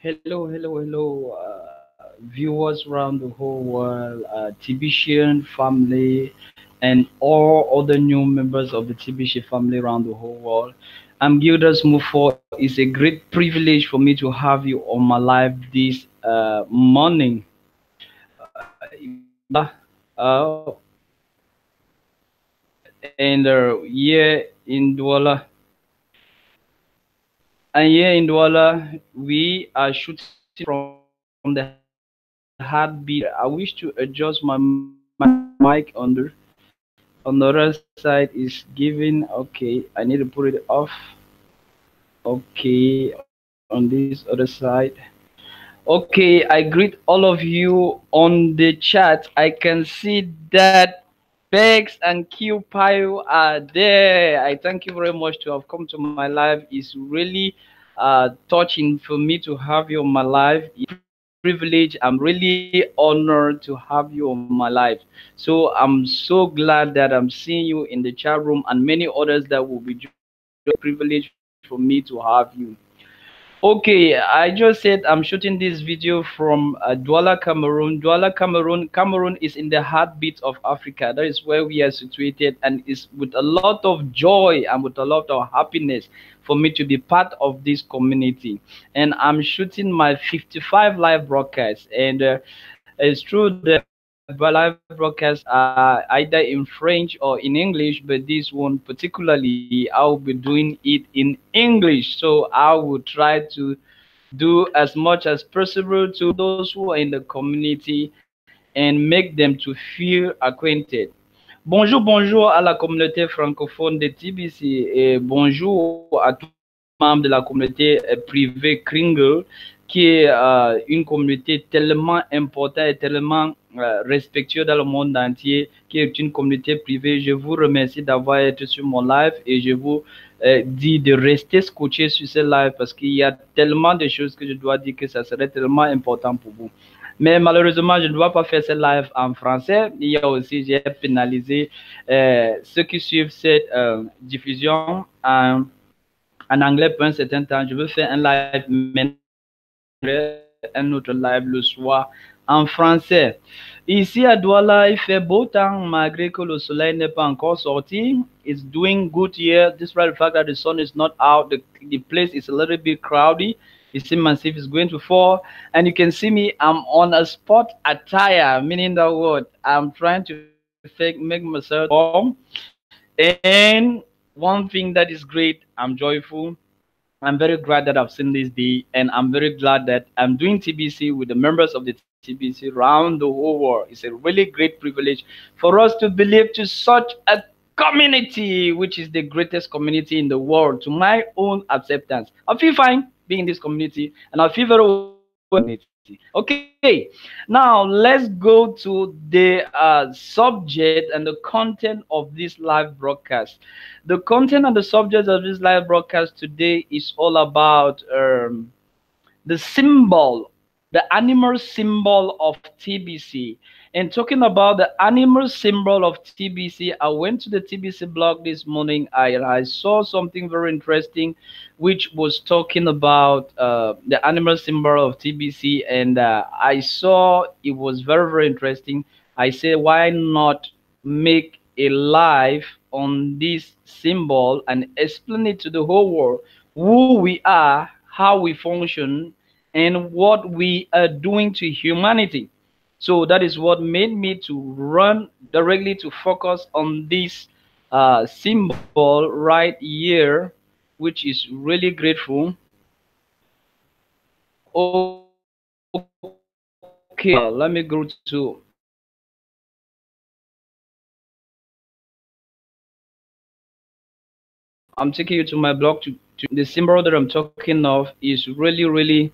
Hello, viewers around the whole world, TBCN family, and all other new members of the TBC family around the whole world. I'm Gildas Mufo. It's a great privilege for me to have you on my live this morning. And here in Douala, we are shooting from the heartbeat. I wish to adjust my mic on the other side is giving. Okay, I need to put it off. Okay, on this other side. Okay, I greet all of you on the chat. I can see that Bex and Q Pio are there. I thank you very much to have come to my live. It's really touching for me to have you on my live. Privilege. I'm really honored to have you on my live. So I'm so glad that I'm seeing you in the chat room and many others that will be joining. Privilege for me to have you. Okay, I just said I'm shooting this video from Douala, Cameroon. Cameroon is in the heartbeat of Africa. That is where we are situated, and it's with a lot of joy and with a lot of happiness for me to be part of this community. And I'm shooting my 55 live broadcast, and it's true that live broadcasts are either in French or in English, but this one particularly, I'll be doing it in English. So I will try to do as much as possible to those who are in the community and make them to feel acquainted. Bonjour à la communauté francophone de TBC et bonjour à tous les membres de la communauté privée Kringle, qui est une communauté tellement importante et tellement respectueuse dans le monde entier, qui est une communauté privée. Je vous remercie d'avoir été sur mon live et je vous dis de rester scotché sur ce live parce qu'il y a tellement de choses que je dois dire que ça serait tellement important pour vous. Mais malheureusement, je ne dois pas faire ce live en français. Il y a aussi, j'ai pénalisé ceux qui suivent cette diffusion en anglais pour un certain temps. Je veux faire un live maintenant, un autre live le soir en français. Ici à Douala, il fait beau temps malgré que le soleil n'est pas encore sorti. It's doing good here, despite the fact that the sun is not out. The place is a little bit cloudy. It seems as if it's going to fall. And you can see me, I'm on a sport attire, meaning that what? I'm trying to make myself warm. And one thing that is great, I'm joyful. I'm very glad that I've seen this day, and I'm very glad that I'm doing TBC with the members of the TBC around the whole world. It's a really great privilege for us to believe to such a community, which is the greatest community in the world, to my own acceptance. I feel fine being in this community, and I feel very well in this community. Okay, now let's go to the subject and the content of this live broadcast. The content and the subject of this live broadcast today is all about the symbol, the animal symbol of TBC. And talking about the animal symbol of TBC, I went to the TBC blog this morning. I saw something very interesting, which was talking about the animal symbol of TBC, and I saw it was very interesting. I said, why not make a live on this symbol and explain it to the whole world who we are, how we function, and what we are doing to humanity. So that is what made me to run directly to focus on this symbol right here, which is really grateful. Okay, let me go to. I'm taking you to my blog to the symbol that I'm talking of is really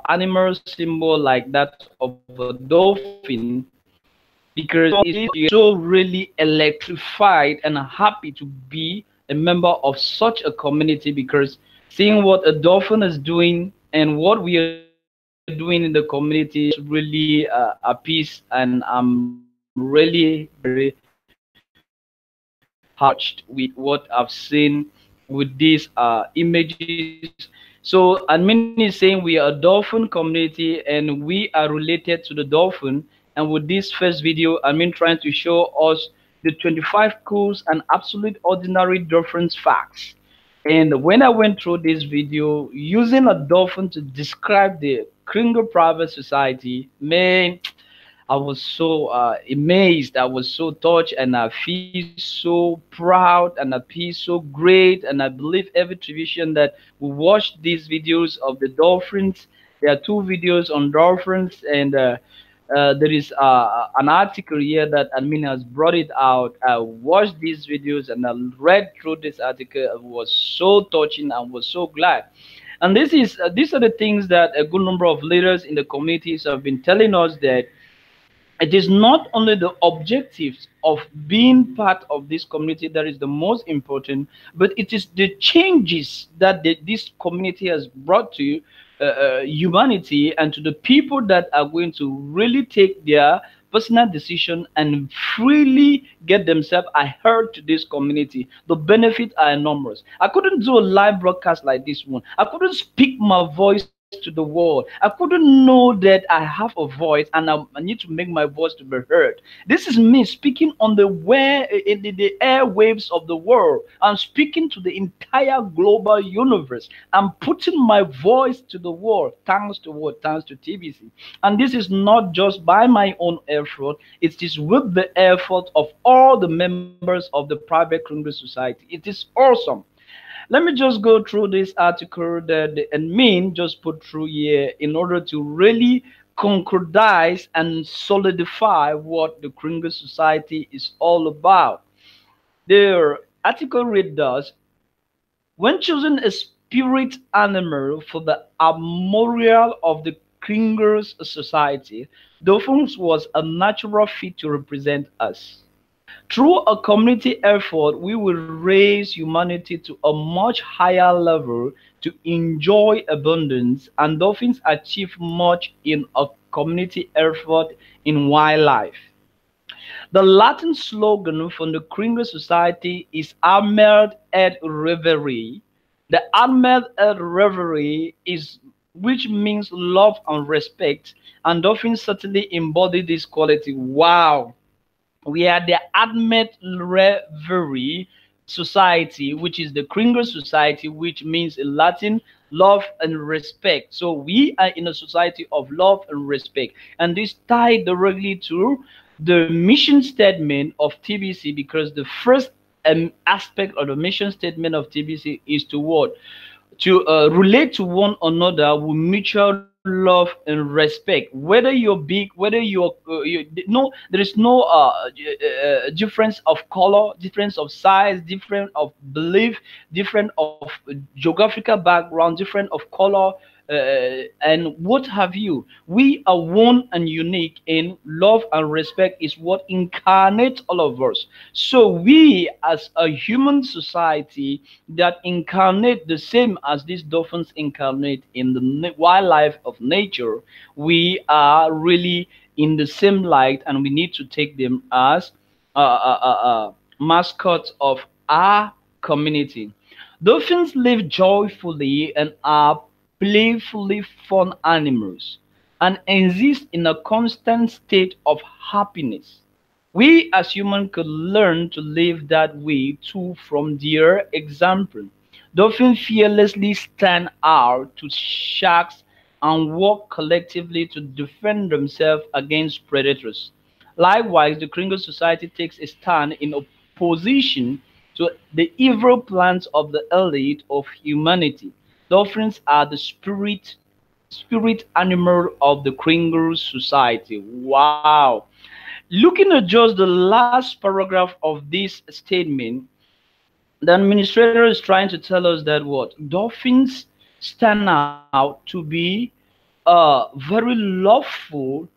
animal symbol like that of a dolphin, because you're so really electrified and happy to be a member of such a community, because seeing what a dolphin is doing and what we are doing in the community is really a piece, and I'm really very touched with what I've seen with these images. So admin is saying we are a dolphin community and we are related to the dolphin. And with this first video, admin trying to show us the 25 cool and absolute ordinary dolphins facts. And when I went through this video using a dolphin to describe the Kringle Private Society, man, I was so amazed. I was so touched, and I feel so proud, and I feel so great. And I believe every television that we watch these videos of the dolphins. There are two videos on dolphins, and there is an article here that admin has brought it out. I watched these videos and I read through this article. I was so touching and was so glad. And these are the things that a good number of leaders in the communities have been telling us, that it is not only the objectives of being part of this community that is the most important, but it is the changes that this community has brought to humanity and to the people that are going to really take their personal decision and freely get themselves adhered to this community. The benefits are enormous. I couldn't do a live broadcast like this one. I couldn't speak my voice to the world. I couldn't know that I have a voice, and I need to make my voice to be heard. This is me speaking on the where in the airwaves of the world. I'm speaking to the entire global universe. I'm putting my voice to the world, thanks to what? Thanks to TBC. And this is not just by my own effort, it is with the effort of all the members of the private Kringle Society. It is awesome. Let me just go through this article that the admin just put through here in order to really concretize and solidify what the Kringle Society is all about. The article read thus: when choosing a spirit animal for the armorial of the Kringles Society, Dolphins was a natural fit to represent us. Through a community effort, we will raise humanity to a much higher level to enjoy abundance, and dolphins achieve much in a community effort in wildlife. The Latin slogan for the Kringle Society is Armed et Reverie. The Armed et Reverie is which means love and respect, and dolphins certainly embody this quality. Wow. We are the Admet Reverie Society, which is the Kringle Society, which means in Latin love and respect. So we are in a society of love and respect, and this tied directly to the mission statement of TBC, because the first aspect of the mission statement of TBC is to what? To relate to one another with mutual love and respect. Whether you're big, whether no, there is no difference of color, difference of size, difference of belief, different of geographical background, different of color, and what have you. We are one and unique in love and respect is what incarnates all of us. So we as a human society that incarnate the same as these dolphins incarnate in the wildlife of nature, we are really in the same light, and we need to take them as mascots of our community. Dolphins live joyfully and are playfully fun animals and exist in a constant state of happiness. We as humans could learn to live that way too from their example. Dolphins fearlessly stand out to sharks and work collectively to defend themselves against predators. Likewise, the Kringle Society takes a stand in opposition to the evil plans of the elite of humanity. Dolphins are the spirit animal of the Kringle Society. Wow. Looking at just the last paragraph of this statement, the administrator is trying to tell us that what? Dolphins stand out to be very lawful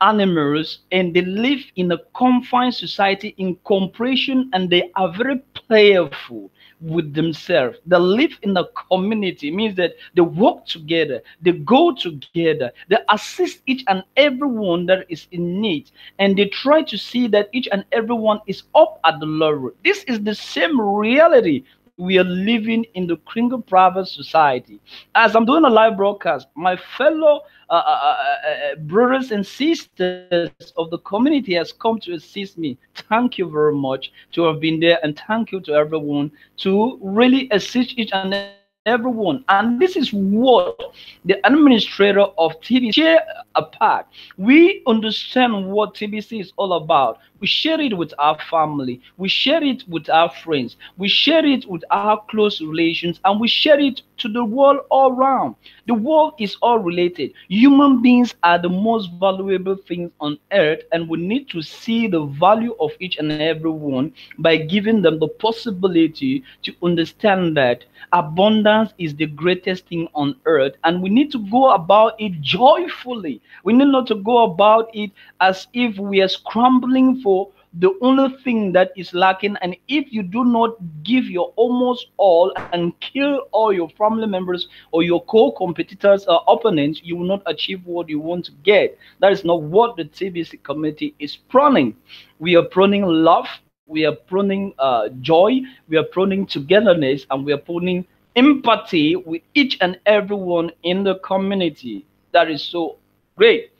animals, and they live in a confined society in comparison, and they are very playful with themselves. They live in a community, means that they work together, they go together, they assist each and everyone that is in need, and they try to see that each and everyone is up at the level. This is the same reality we are living in the Kringle Private Society. As I'm doing a live broadcast, my fellow brothers and sisters of the community has come to assist me. Thank you very much to have been there, and thank you to everyone to really assist each and everyone. And this is what the administrator of TBC share apart. We understand what TBC is all about. We share it with our family. We share it with our friends. We share it with our close relations, and we share it to the world all around. The world is all related. Human beings are the most valuable things on earth, and we need to see the value of each and every one by giving them the possibility to understand that abundance is the greatest thing on earth, and we need to go about it joyfully. We need not to go about it as if we are scrambling for the only thing that is lacking. And if you do not give your almost all and kill all your family members or your co-competitors or opponents, you will not achieve what you want to get. That is not what the TBC committee is proning. We are proning love, we are proning joy, we are proning togetherness, and we are proning empathy with each and everyone in the community. That is so great.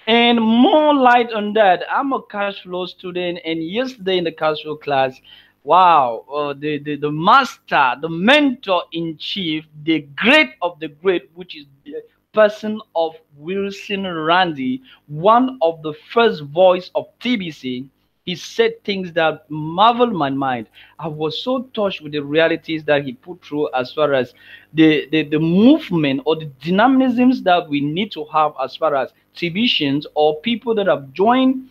And more light on that, I'm a cash flow student, and yesterday in the cash flow class, wow, the master, the mentor in chief, the great of the great, which is the person of Wilson Randy, one of the first voice of TBC. He said things that marveled my mind. I was so touched with the realities that he put through as far as the movement or the dynamisms that we need to have as far as TBCians or people that have joined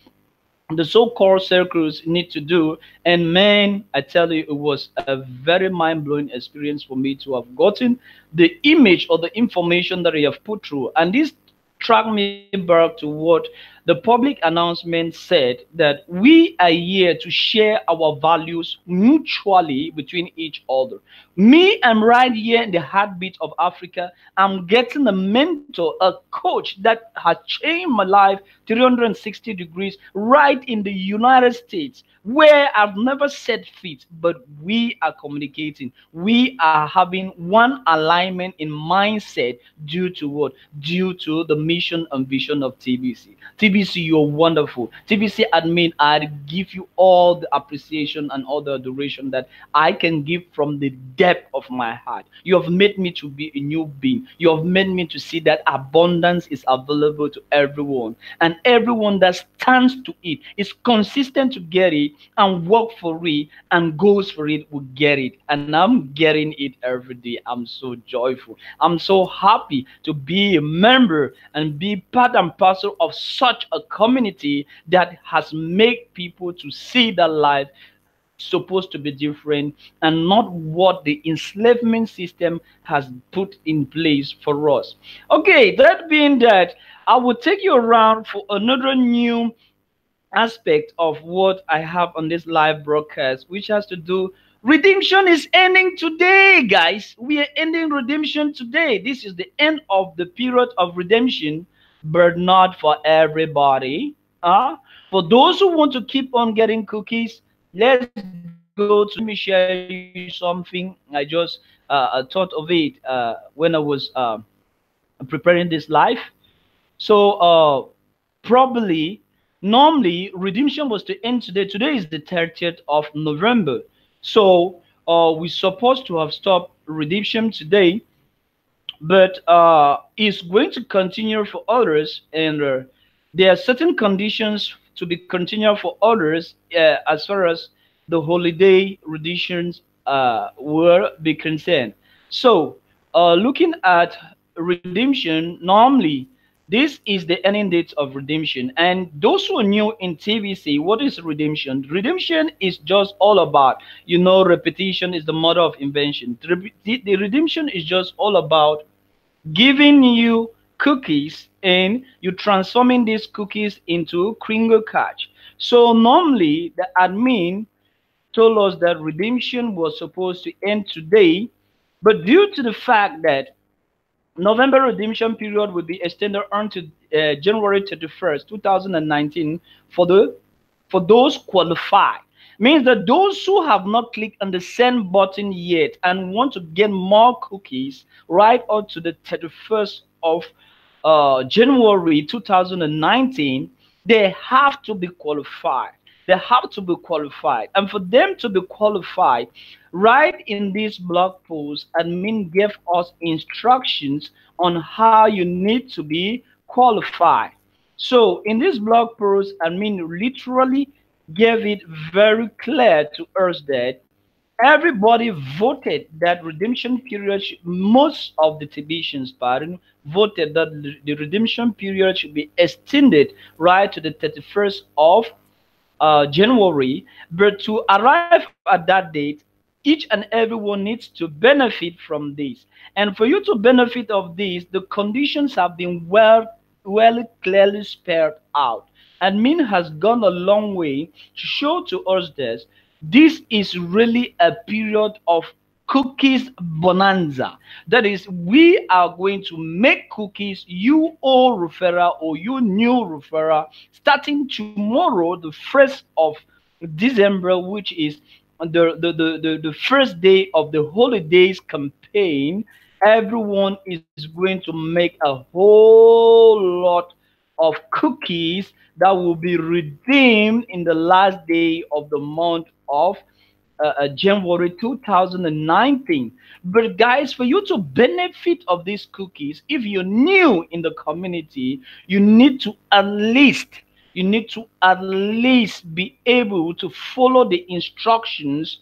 the so-called circles need to do. And man, I tell you, it was a very mind-blowing experience for me to have gotten the image or the information that he have put through. And this track me back to what the public announcement said, that we are here to share our values mutually between each other. Me, I'm right here in the heartbeat of Africa. I'm getting a mentor, a coach that has changed my life 360 degrees right in the United States, where I've never set feet, but we are communicating. We are having one alignment in mindset due to what? Due to the mission and vision of TBC. TBC, you're wonderful. TBC admin, I give you all the appreciation and all the adoration that I can give from the depth of my heart. You have made me to be a new being. You have made me to see that abundance is available to everyone, and everyone that stands to it is consistent to get it and work for it and goes for it will get it. And I'm getting it every day. I'm so joyful. I'm so happy to be a member and be part and parcel of such a community that has made people to see that life supposed to be different and not what the enslavement system has put in place for us. Okay, that being that, I will take you around for another new aspect of what I have on this live broadcast, which has to do. Redemption is ending today, guys. We are ending redemption today. This is the end of the period of redemption, but not for everybody. For those who want to keep on getting cookies, let's go to. Let me share you something. I just thought of it when I was preparing this live. So probably normally redemption was to end today. Today is the 30th of November. So we're supposed to have stopped redemption today, but it's going to continue for others, and there are certain conditions to be continued for others as far as the holiday redemptions will be concerned. So looking at redemption, normally this is the ending date of redemption. And those who are new in TVC, what is redemption? Redemption is just all about, repetition is the mother of invention. The redemption is just all about giving you cookies and you transforming these cookies into Kringle catch. So normally the admin told us that redemption was supposed to end today, but due to the fact that November redemption period will be extended until January 31st, 2019 for those qualified. Means that those who have not clicked on the send button yet and want to get more cookies right up to the 31st of January 2019, they have to be qualified. They have to be qualified. And for them to be qualified, right in this blog post, admin gave us instructions on how you need to be qualified. So in this blog post, admin literally gave it very clear to us that everybody voted that redemption period most of the Tibetians, pardon, voted that the redemption period should be extended right to the 31st of January. But to arrive at that date, each and everyone needs to benefit from this. And for you to benefit of this, the conditions have been well clearly spelled out. Admin has gone a long way to show to us that this is really a period of cookies bonanza. That is, we are going to make cookies, you old referrer or you new referrer, starting tomorrow, the 1st of December, which is the first day of the holidays campaign. Everyone is going to make a whole lot of cookies that will be redeemed in the last day of the month of January 2019. But guys, for you to benefit of these cookies, if you're new in the community, you need to at least be able to follow the instructions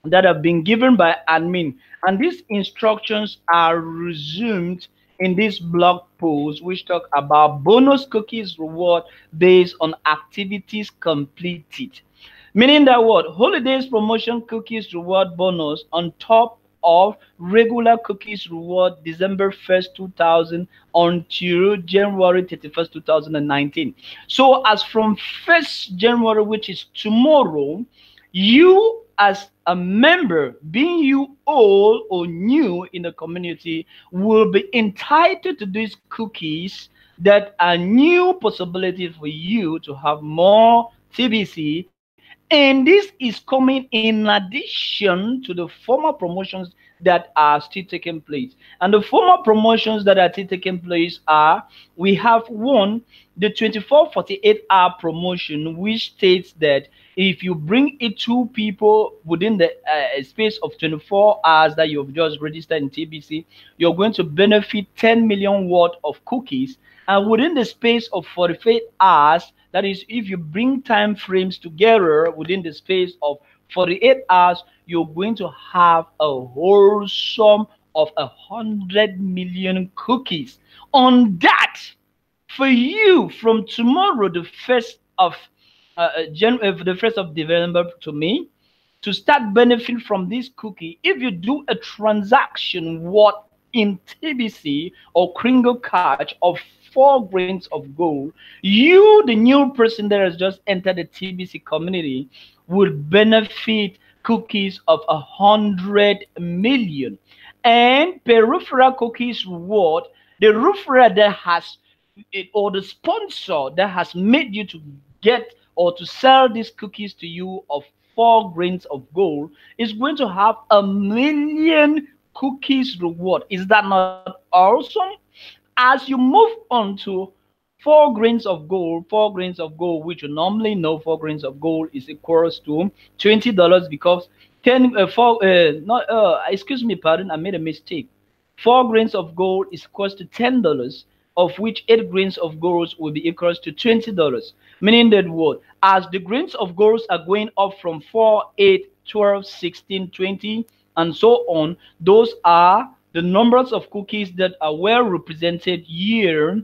that have been given by admin, and these instructions are resumed in this blog post, which talk about bonus cookies reward based on activities completed. Meaning that what? Holidays promotion cookies reward bonus on top of regular cookies reward December 1st, 2000 until January 31st, 2019. So as from 1st January, which is tomorrow, you as a member, being you old or new in the community, will be entitled to these cookies that are new possibilities for you to have more TBC. And this is coming in addition to the former promotions that are still taking place. And the former promotions that are still taking place are, we have one, the 24-48 hour promotion, which states that if you bring it to people within the space of 24 hours that you've just registered in TBC, you're going to benefit 10 million worth of cookies. And within the space of 48 hours, that is, if you bring time frames together within the space of 48 hours, you're going to have a whole sum of 100 million cookies. On that, for you, from tomorrow, the 1st of the 1st of December to me, to start benefiting from this cookie, if you do a transaction what in TBC or Kringle catch of 4 grains of gold, you, the new person that has just entered the TBC community, will benefit cookies of 100 million. And per referral cookies reward, the referral that has it, or the sponsor that has made you to get or to sell these cookies to you of 4 grains of gold is going to have 1,000,000 cookies reward. Is that not awesome? As you move on to 4 grains of gold, which you normally know 4 grains of gold is equals to $20, because 10 4 not excuse me, pardon, I made a mistake. 4 grains of gold is equals to $10, of which 8 grains of gold will be equals to $20. Meaning that what? As the grains of gold are going up from 4, 8, 12, 16, 20, and so on, those are the numbers of cookies that are well represented here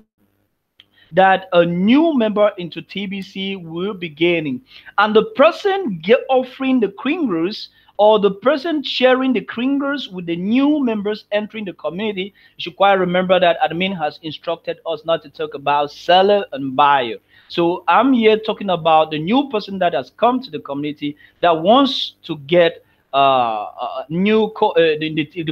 that a new member into TBC will be gaining. And the person offering the Kringles, or the person sharing the Kringles with the new members entering the community, you should quite remember that admin has instructed us not to talk about seller and buyer. So I'm here talking about the new person that has come to the community that wants to get the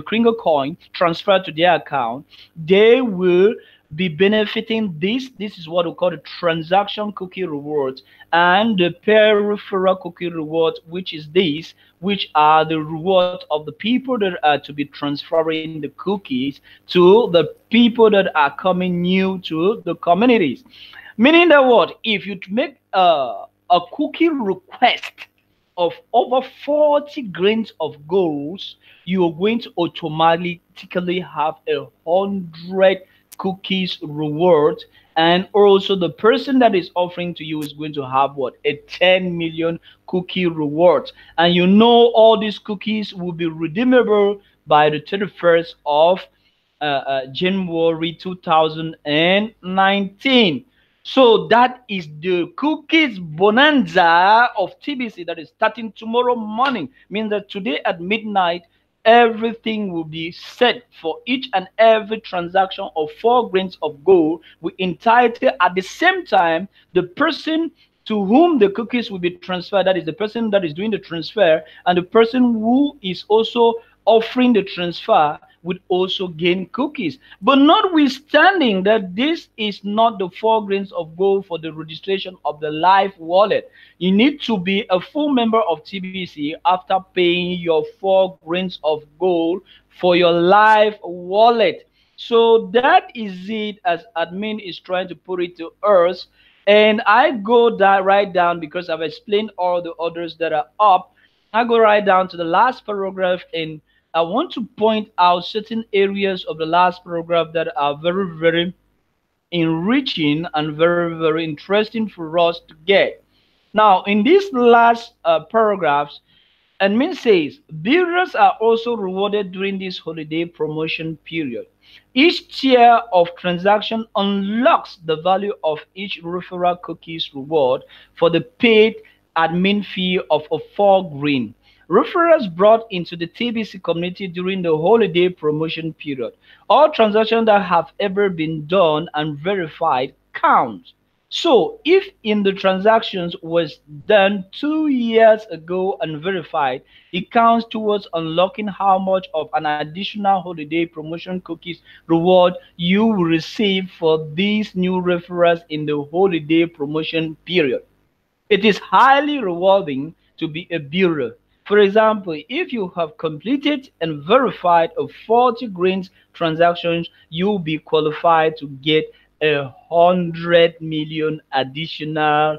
Kringle coin transferred to their account. They will be benefiting this. This is what we call the transaction cookie rewards and the pair referral cookie rewards, which is these, which are the rewards of the people that are to be transferring the cookies to the people that are coming new to the communities. Meaning that what if you make a cookie request of over 40 grains of gold, you are going to automatically have 100 cookies reward. And also the person that is offering to you is going to have what, a 10 million cookie reward. And you know all these cookies will be redeemable by the 31st of January 2019. So that is the cookies bonanza of TBC that is starting tomorrow morning. Means that today at midnight, everything will be set for each and every transaction of 4 grains of gold. We entitle at the same time the person to whom the cookies will be transferred. That is the person that is doing the transfer, and the person who is also offering the transfer would also gain cookies. But notwithstanding that this is not the 4 grains of gold for the registration of the live wallet, you need to be a full member of TBC after paying your 4 grains of gold for your live wallet. So that is it, as admin is trying to put it to us. And I go that right down because I've explained all the others that are up. I go right down to the last paragraph, and I want to point out certain areas of the last paragraph that are very, very enriching and very, very interesting for us to get. Now, in these last paragraphs, admin says builders are also rewarded during this holiday promotion period. Each tier of transaction unlocks the value of each referral cookies reward for the paid admin fee of a 4 grain. Referrals brought into the TBC community during the holiday promotion period. All transactions that have ever been done and verified count. So if in the transactions was done 2 years ago and verified, it counts towards unlocking how much of an additional holiday promotion cookies reward you will receive for these new referrals in the holiday promotion period. It is highly rewarding to be a builder. For example, if you have completed and verified a 40 grains transactions, you'll be qualified to get 100 million additional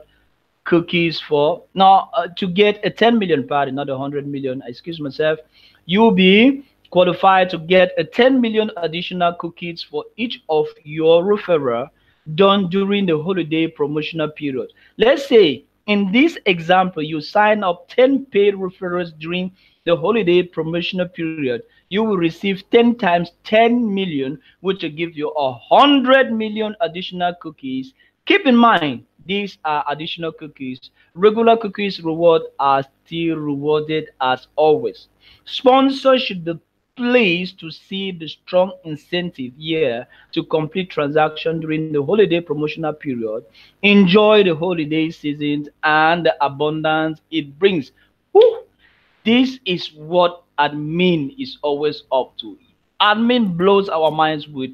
cookies for now to get a 10 million party, not 100 million. Excuse myself. You'll be qualified to get a 10 million additional cookies for each of your referrer done during the holiday promotional period. Let's say in this example, you sign up 10 paid referrals during the holiday promotional period. You will receive 10 times 10 million, which will give you 100 million additional cookies. Keep in mind, these are additional cookies. Regular cookies reward are still rewarded as always. Sponsors should be pleased to see the strong incentive here to complete transaction during the holiday promotional period. Enjoy the holiday season and the abundance it brings. Woo! This is what admin is always up to. Admin blows our minds with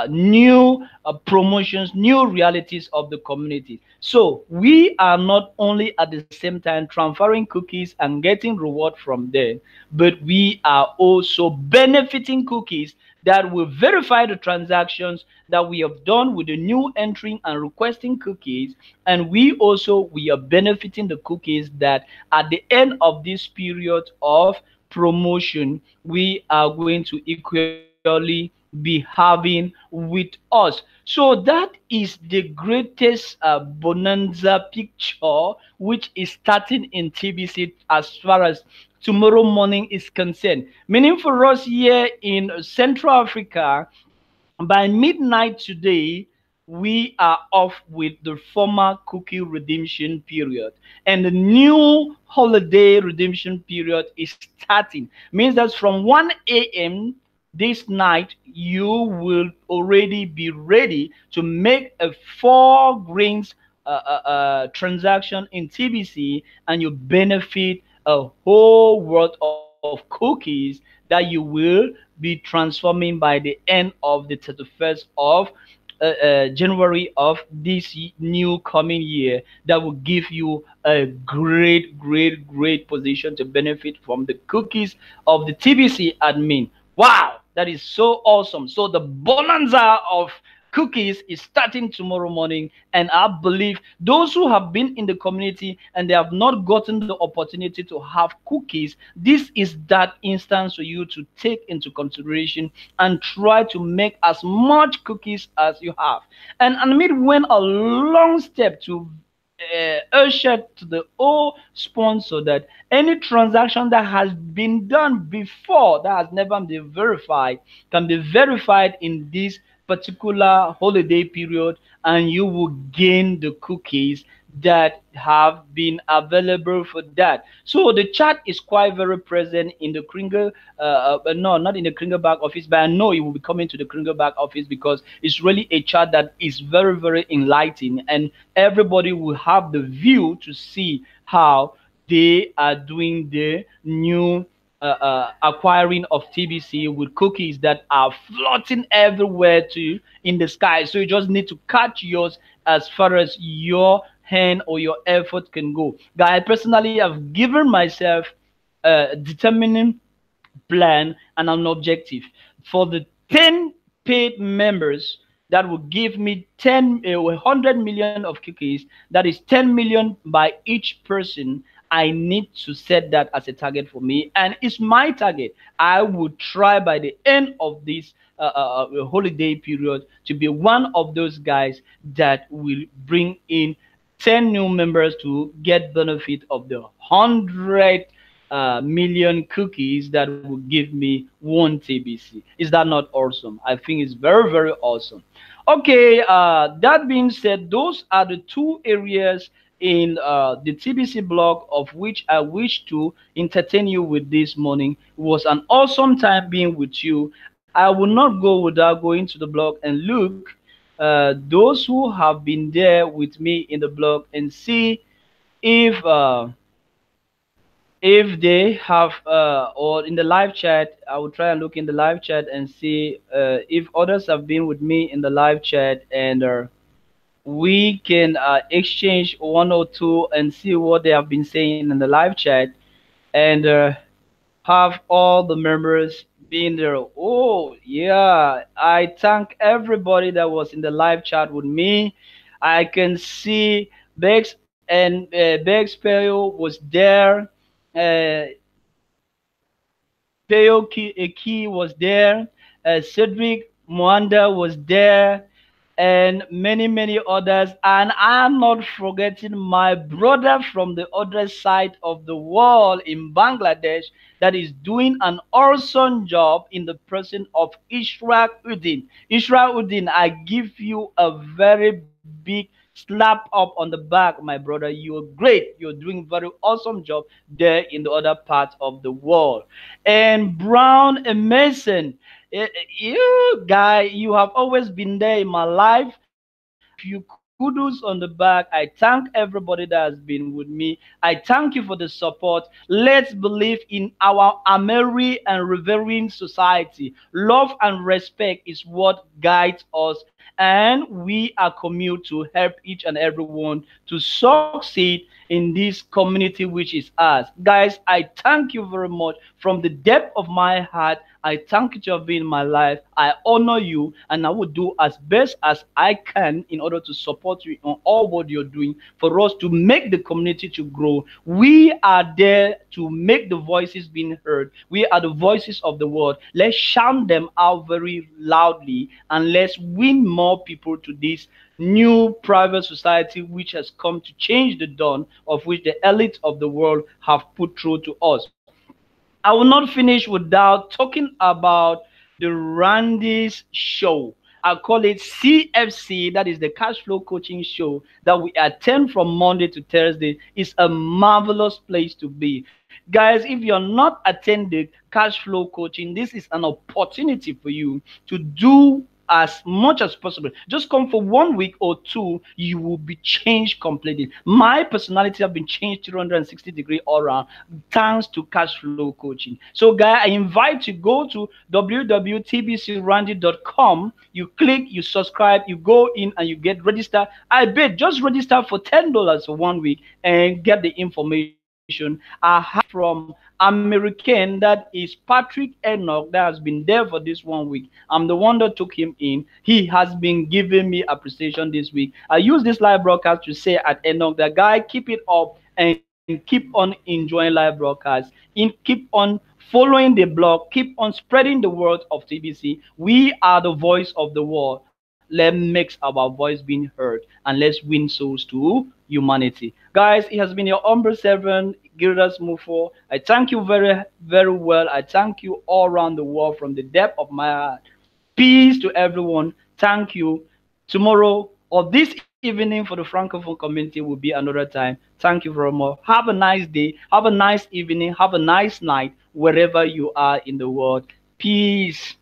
new promotions, new realities of the community. So we are not only at the same time transferring cookies and getting reward from them, but we are also benefiting cookies that will verify the transactions that we have done with the new entering and requesting cookies. And we are benefiting the cookies that at the end of this period of promotion we are going to equally be having with us. So that is the greatest bonanza picture which is starting in TBC as far as tomorrow morning is concerned. Meaning for us here in Central Africa, by midnight today, we are off with the former cookie redemption period, and the new holiday redemption period is starting. Means that from 1 a.m. this night, you will already be ready to make a 4 grains transaction in TBC, and you benefit a whole world of cookies that you will be transforming by the end of the 31st of January of this new coming year, that will give you a great position to benefit from the cookies of the TBC admin. Wow, that is so awesome. So the bonanza of cookies is starting tomorrow morning, and I believe those who have been in the community and they have not gotten the opportunity to have cookies, this is that instance for you to take into consideration and try to make as much cookies as you have. And Amit went a long step to usher to the old sponsor that any transaction that has been done before that has never been verified can be verified in this particular holiday period, and you will gain the cookies that have been available for that. So the chat is quite very present in the Kringle, no, not in the Kringle back office, but I know it will be coming to the Kringle back office because it's really a chat that is very enlightening, and everybody will have the view to see how they are doing the new acquiring of TBC with cookies that are floating everywhere to in the sky. So you just need to catch yours as far as your hand or your effort can go. Guy, personally, I've given myself a determining plan and an objective for the 10 paid members that will give me 100 million of cookies. That is 10 million by each person. I need to set that as a target for me, and it's my target. I will try by the end of this holiday period to be one of those guys that will bring in 10 new members to get benefit of the 100 million cookies that will give me one TBC. Is that not awesome? I think it's very awesome. Okay, that being said, those are the two areas in the TBC blog of which I wish to entertain you with this morning. It was an awesome time being with you. I will not go without going to the blog and look those who have been there with me in the blog and see if they have or in the live chat. I will try and look in the live chat and see if others have been with me in the live chat, and we can exchange one or two and see what they have been saying in the live chat, and have all the members being there. Oh yeah, I thank everybody that was in the live chat with me. I can see Bex and Bex Peo was there. Peo Eki was there. Cedric Mwanda was there, and many others. And I'm not forgetting my brother from the other side of the world in Bangladesh that is doing an awesome job in the person of Ishraq Uddin. Ishraq Uddin, I give you a very big slap up on the back, my brother. You're great. You're doing very awesome job there in the other part of the world. And Brown and Mason, you guy, you have always been there in my life. I give you kudos on the back. I thank everybody that has been with me. I thank you for the support. Let's believe in our Ameri and revering society. Love and respect is what guides us, and we are committed to help each and everyone to succeed in this community which is ours. Guys, I thank you very much from the depth of my heart. I thank you for being in my life. I honor you, and I will do as best as I can in order to support you on all what you're doing for us to make the community to grow. We are there to make the voices being heard. We are the voices of the world. Let's shout them out very loudly, and let's win more people to this new private society which has come to change the dawn of which the elite of the world have put through to us. I will not finish without talking about the Randy's show. I call it CFC, that is the cash flow coaching show that we attend from Monday to Thursday. It's a marvelous place to be. Guys, if you're not attending cash flow coaching, this is an opportunity for you to do as much as possible. Just come for 1 week or two, you will be changed completely. My personality have been changed 360-degree all around thanks to cash flow coaching. So, guy, I invite you go to www.tbcrandy.com. You click, you subscribe, you go in, and you get registered. I bet just register for $10 for 1 week and get the information. I have from American, that is Patrick Enoch, that has been there for this 1 week. I'm the one that took him in. He has been giving me appreciation this week. I use this live broadcast to say at Enoch, the guy, keep it up and keep on enjoying live broadcasts. Keep on following the blog, keep on spreading the word of TBC. We are the voice of the world. Let's make our voice being heard, and let's win souls to humanity. Guys, it has been your humble servant, Gildas Mufo. I thank you very, very well. I thank you all around the world from the depth of my heart. Peace to everyone. Thank you. Tomorrow or this evening for the Francophone community will be another time. Thank you very much. Have a nice day. Have a nice evening. Have a nice night wherever you are in the world. Peace.